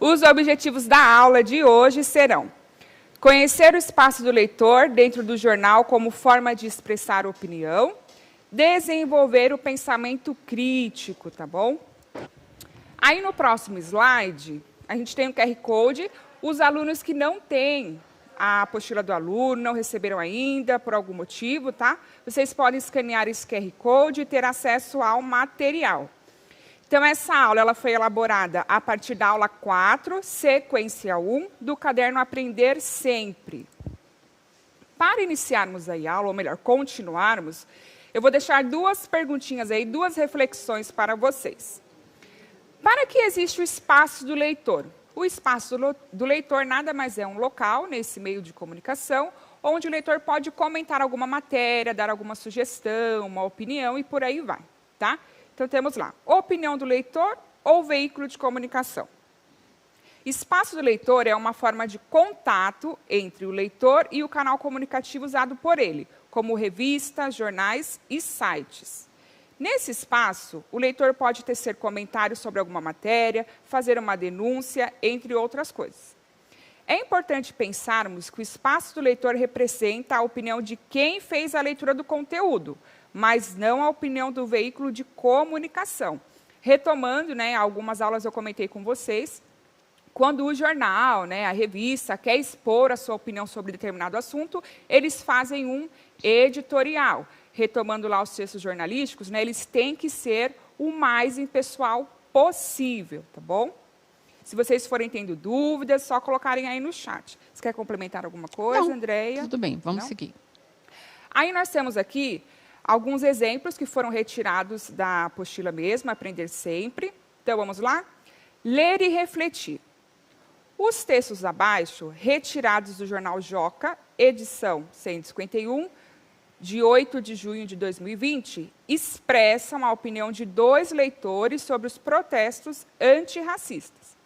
Os objetivos da aula de hoje serão: conhecer o espaço do leitor dentro do jornal como forma de expressar opinião, desenvolver o pensamento crítico, tá bom? Aí no próximo slide, a gente tem um QR Code. Os alunos que não têm a apostila do aluno, não receberam ainda, por algum motivo, tá? Vocês podem escanear esse QR Code e ter acesso ao material. Então, essa aula ela foi elaborada a partir da aula 4, sequência 1, do caderno Aprender Sempre. Para iniciarmos aí a aula, ou melhor, continuarmos, eu vou deixar duas perguntinhas aí, duas reflexões para vocês. Para que existe o espaço do leitor? O espaço do leitor nada mais é um local, nesse meio de comunicação, onde o leitor pode comentar alguma matéria, dar alguma sugestão, uma opinião e por aí vai, tá? Então, temos lá, opinião do leitor ou veículo de comunicação. Espaço do leitor é uma forma de contato entre o leitor e o canal comunicativo usado por ele, como revistas, jornais e sites. Nesse espaço, o leitor pode tecer comentários sobre alguma matéria, fazer uma denúncia, entre outras coisas. É importante pensarmos que o espaço do leitor representa a opinião de quem fez a leitura do conteúdo, mas não a opinião do veículo de comunicação. Retomando, né, algumas aulas eu comentei com vocês, quando o jornal, né, a revista, quer expor a sua opinião sobre determinado assunto, eles fazem um editorial. Retomando lá os textos jornalísticos, né, eles têm que ser o mais impessoal possível, tá bom? Se vocês forem tendo dúvidas, só colocarem aí no chat. Você quer complementar alguma coisa, Não, Andréia? Tudo bem, vamos seguir. Aí nós temos aqui alguns exemplos que foram retirados da apostila mesmo, Aprender Sempre. Então, vamos lá? Ler e refletir. Os textos abaixo, retirados do jornal Joca, edição 151, de 8 de junho de 2020, expressam a opinião de 2 leitores sobre os protestos antirracistas.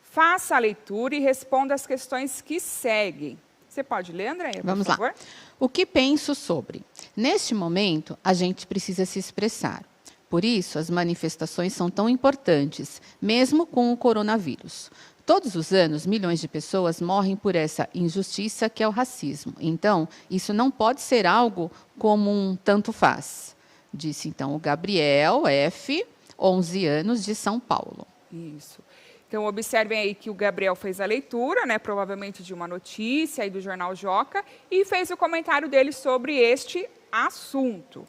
Faça a leitura e responda as questões que seguem. Você pode ler, Andréia, por Vamos favor? lá. O que penso sobre? Neste momento, a gente precisa se expressar. Por isso, as manifestações são tão importantes, mesmo com o coronavírus. Todos os anos, milhões de pessoas morrem por essa injustiça que é o racismo. Então, isso não pode ser algo como um tanto faz, disse então o Gabriel F., 11 anos, de São Paulo. Isso. Então, observem aí que o Gabriel fez a leitura, né, provavelmente de uma notícia aí do jornal Joca, e fez o comentário dele sobre este assunto.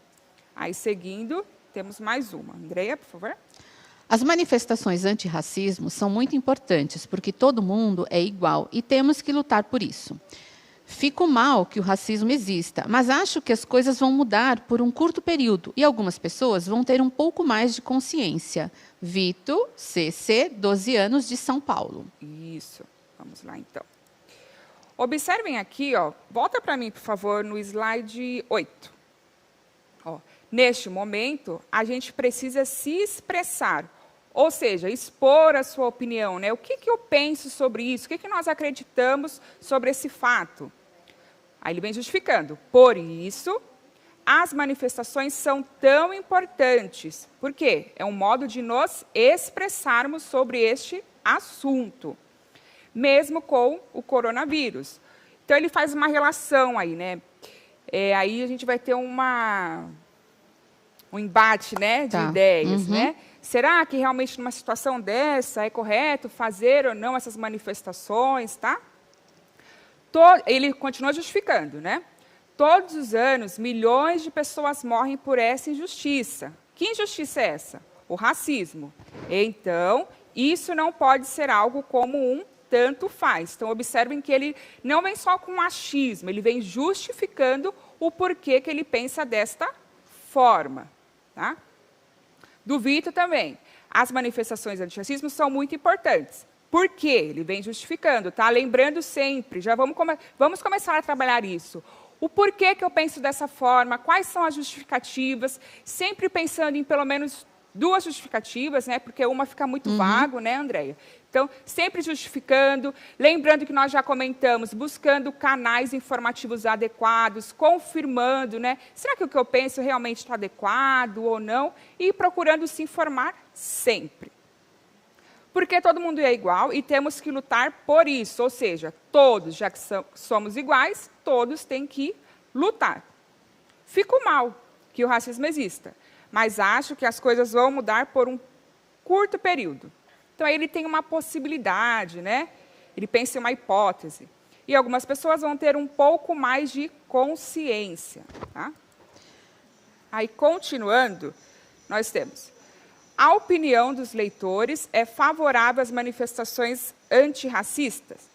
Aí, seguindo, temos mais uma. Andréia, por favor. As manifestações antirracismo são muito importantes, porque todo mundo é igual e temos que lutar por isso. Fico mal que o racismo exista, mas acho que as coisas vão mudar por um curto período e algumas pessoas vão ter um pouco mais de consciência. Vito, CC, 12 anos, de São Paulo. Isso. Vamos lá, então. Observem aqui, ó, volta para mim, por favor, no slide 8. Ó, neste momento, a gente precisa se expressar, ou seja, expor a sua opinião, né? O que eu penso sobre isso? O que nós acreditamos sobre esse fato? Aí ele vem justificando. Por isso, as manifestações são tão importantes. Por quê? É um modo de nos expressarmos sobre este assunto, mesmo com o coronavírus. Então, ele faz uma relação aí, né? Aí a gente vai ter um embate, né, de ideias, né? Será que realmente numa situação dessa é correto fazer ou não essas manifestações, tá? Ele continua justificando, né? Todos os anos, milhões de pessoas morrem por essa injustiça. Que injustiça é essa? O racismo. Então, isso não pode ser algo como um tanto faz. Então, observem que ele não vem só com achismo, ele vem justificando o porquê que ele pensa desta forma, tá? Do Vitor também. As manifestações antirracismo são muito importantes. Por quê? Ele vem justificando, tá? Lembrando sempre, já vamos começar a trabalhar isso. O porquê que eu penso dessa forma, quais são as justificativas, sempre pensando em pelo menos 2 justificativas, né? Porque uma fica muito vago, né, Andréia? Então, sempre justificando, lembrando que nós já comentamos, buscando canais informativos adequados, confirmando, né? Será que o que eu penso realmente está adequado ou não? E procurando se informar sempre. Porque todo mundo é igual e temos que lutar por isso. Ou seja, todos, já que somos iguais, todos têm que lutar. Fico mal que o racismo exista, mas acho que as coisas vão mudar por um curto período. Então, aí ele tem uma possibilidade, né? Ele pensa em uma hipótese. E algumas pessoas vão ter um pouco mais de consciência. Tá? Aí, continuando, nós temos: a opinião dos leitores é favorável às manifestações antirracistas?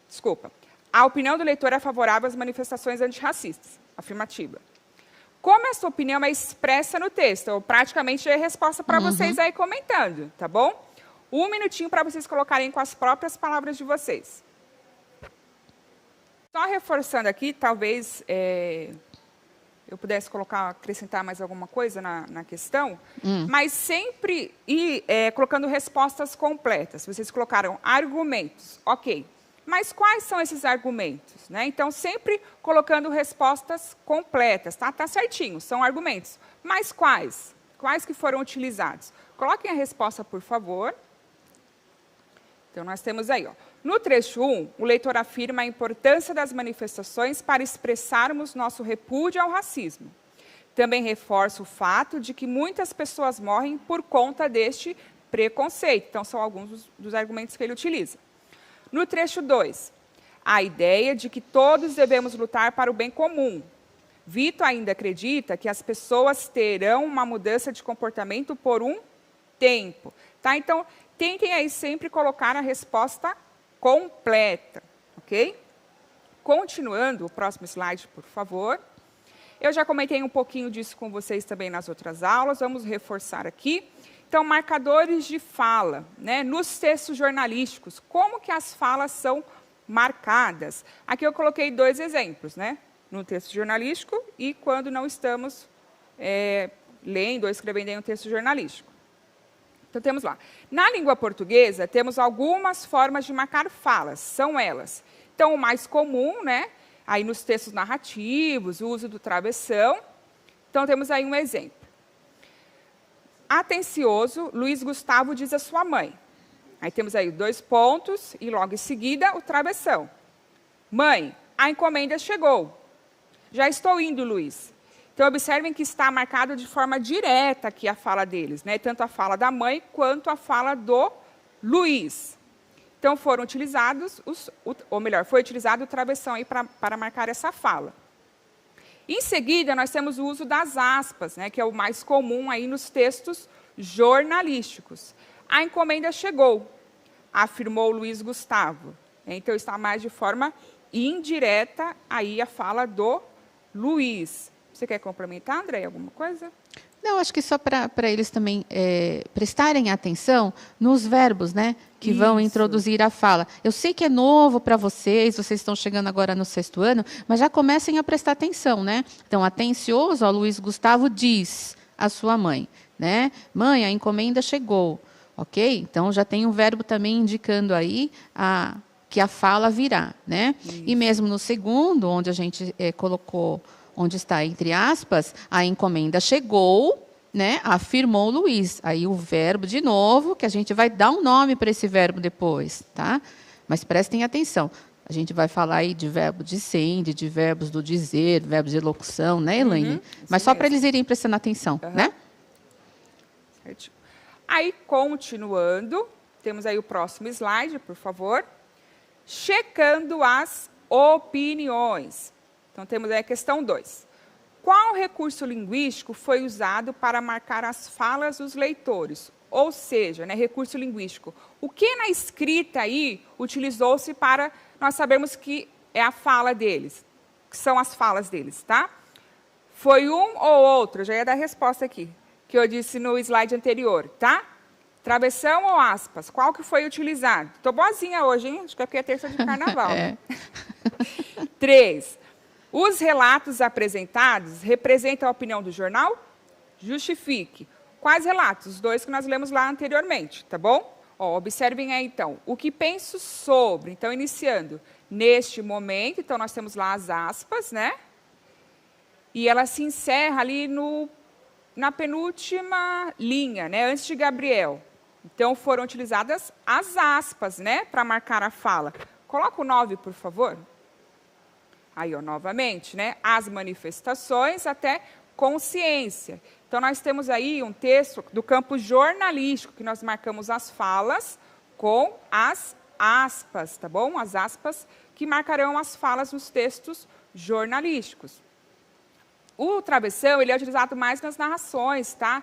Desculpa. A opinião do leitor é favorável às manifestações antirracistas. Afirmativa. Como essa opinião é expressa no texto? Eu praticamente dei a resposta para vocês aí comentando, tá bom? 1 minutinho para vocês colocarem com as próprias palavras de vocês. Só reforçando aqui, talvez eu pudesse acrescentar mais alguma coisa na questão, mas sempre colocando respostas completas. Vocês colocaram argumentos, ok. Mas quais são esses argumentos? Né? Então, sempre colocando respostas completas, tá? Tá certinho, são argumentos. Mas quais? Quais que foram utilizados? Coloquem a resposta, por favor. Então, nós temos aí, ó. No trecho 1, o leitor afirma a importância das manifestações para expressarmos nosso repúdio ao racismo. Também reforça o fato de que muitas pessoas morrem por conta deste preconceito. Então, são alguns dos argumentos que ele utiliza. No trecho 2, a ideia de que todos devemos lutar para o bem comum. Vitor ainda acredita que as pessoas terão uma mudança de comportamento por um tempo. Tá? Então, tentem aí sempre colocar a resposta completa, ok? Continuando, o próximo slide, por favor. Eu já comentei um pouquinho disso com vocês também nas outras aulas, vamos reforçar aqui. Então, marcadores de fala, né? Nos textos jornalísticos, como que as falas são marcadas? Aqui eu coloquei 2 exemplos, né? No texto jornalístico e quando não estamos lendo ou escrevendo em um texto jornalístico. Então, temos lá. Na língua portuguesa, temos algumas formas de marcar falas, são elas. Então, o mais comum, né? Aí nos textos narrativos, o uso do travessão. Então, temos aí um exemplo. Atencioso, Luiz Gustavo diz à sua mãe. Aí temos aí 2 pontos e logo em seguida o travessão. Mãe, a encomenda chegou. Já estou indo, Luiz. Então, observem que está marcado de forma direta aqui a fala deles, né? Tanto a fala da mãe quanto a fala do Luiz. Então, foram utilizados, foi utilizado o travessão aí para marcar essa fala. Em seguida, nós temos o uso das aspas, né, que é o mais comum aí nos textos jornalísticos. A encomenda chegou, afirmou Luiz Gustavo. Então, está mais de forma indireta aí a fala do Luiz. Você quer complementar, André, alguma coisa? Não, acho que só para eles também prestarem atenção nos verbos, né, que vão introduzir a fala. Eu sei que é novo para vocês estão chegando agora no 6º ano, mas já comecem a prestar atenção, né? Então, atencioso, ó, Luiz Gustavo diz à sua mãe, né? Mãe, a encomenda chegou, ok? Então, já tem um verbo também indicando aí que a fala virá, né? E mesmo no 2º, onde a gente colocou, onde está entre aspas, a encomenda chegou, né? Afirmou Luiz. Aí o verbo de novo, que a gente vai dar um nome para esse verbo depois, tá? Mas prestem atenção. A gente vai falar aí de verbo de sende, de verbos do dizer, verbos de locução, né, Elaine? Mas só para eles irem prestando atenção, né? Certo. Aí, continuando, temos aí o próximo slide, por favor. Checando as opiniões. Então, temos aí a questão 2. Qual recurso linguístico foi usado para marcar as falas dos leitores? Ou seja, né, recurso linguístico. O que na escrita aí utilizou-se para nós sabermos que é a fala deles, que são as falas deles, tá? Foi um ou outro? Eu já ia dar a resposta aqui, que eu disse no slide anterior, tá? Travessão ou aspas? Qual que foi utilizado? Estou boazinha hoje, hein? Acho que é porque é terça de carnaval. Né? 3. Os relatos apresentados representam a opinião do jornal? Justifique. Quais relatos? Os 2 que nós lemos lá anteriormente, tá bom? Ó, observem aí, então, o que penso sobre. Então, iniciando, neste momento, então, nós temos lá as aspas, né? E ela se encerra ali na penúltima linha, né? Antes de Gabriel. Então, foram utilizadas as aspas, né, para marcar a fala. Coloca o 9, por favor. Aí, ó, novamente, né, as manifestações até consciência. Então, nós temos aí um texto do campo jornalístico, que nós marcamos as falas com as aspas, tá bom? As aspas que marcarão as falas nos textos jornalísticos. O travessão, ele é utilizado mais nas narrações, tá?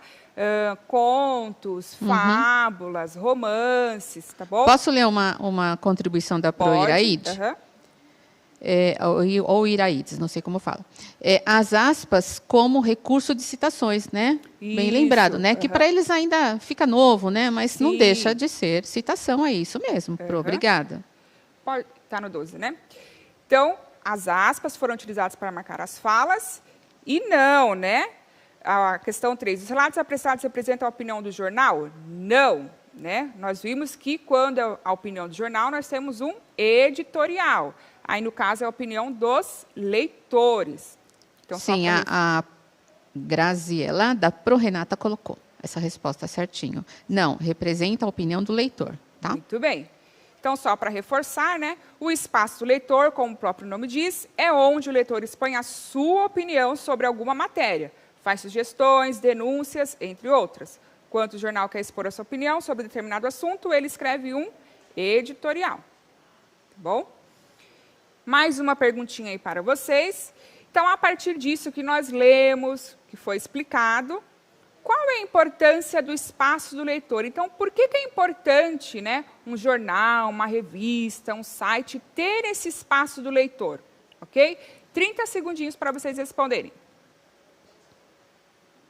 Contos, fábulas, romances, tá bom? Posso ler uma contribuição da Proiraide? Aham. Ou Iraides, não sei como fala. As aspas como recurso de citações, né? Bem Isso, lembrado, né? Que para eles ainda fica novo, né? Mas não Sim. deixa de ser citação, é isso mesmo. Obrigada. Está no 12, né? Então, as aspas foram utilizadas para marcar as falas e não, né? A questão 3. Os relatos apressados representam a opinião do jornal? Não, né? Nós vimos que quando é a opinião do jornal, nós temos um editorial. Aí, no caso, é a opinião dos leitores. Então, sim, a Graziela da ProRenata colocou essa resposta certinho. Não, representa a opinião do leitor, tá? Muito bem. Então, só para reforçar, né, o espaço do leitor, como o próprio nome diz, é onde o leitor expõe a sua opinião sobre alguma matéria, faz sugestões, denúncias, entre outras. Quando o jornal quer expor a sua opinião sobre determinado assunto, ele escreve um editorial. Tá bom? Mais uma perguntinha aí para vocês. Então, a partir disso que nós lemos, que foi explicado, qual é a importância do espaço do leitor? Então, por que é importante, né, um jornal, uma revista, um site, ter esse espaço do leitor? Ok? 30 segundinhos para vocês responderem.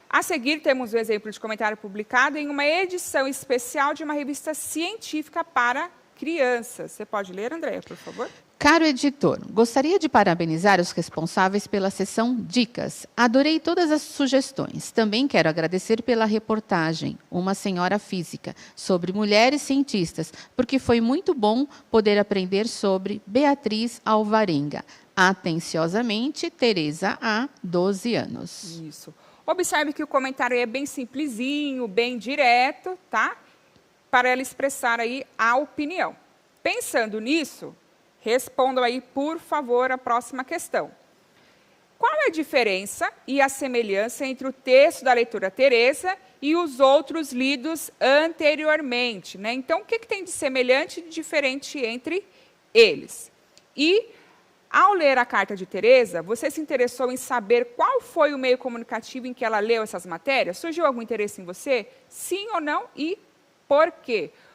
A seguir, temos o exemplo de comentário publicado em uma edição especial de uma revista científica para crianças. Você pode ler, Andréia, por favor? Caro editor, gostaria de parabenizar os responsáveis pela sessão Dicas. Adorei todas as sugestões. Também quero agradecer pela reportagem Uma Senhora Física, sobre mulheres cientistas, porque foi muito bom poder aprender sobre Beatriz Alvarenga. Atenciosamente, Tereza A., 12 anos. Isso. Observe que o comentário é bem simplesinho, bem direto, tá? Para ela expressar aí a opinião. Pensando nisso, respondam aí, por favor, a próxima questão. Qual é a diferença e a semelhança entre o texto da leitora Tereza e os outros lidos anteriormente, né? Então, o que tem de semelhante e de diferente entre eles? E, ao ler a carta de Tereza, você se interessou em saber qual foi o meio comunicativo em que ela leu essas matérias? Surgiu algum interesse em você? Sim ou não? E por quê?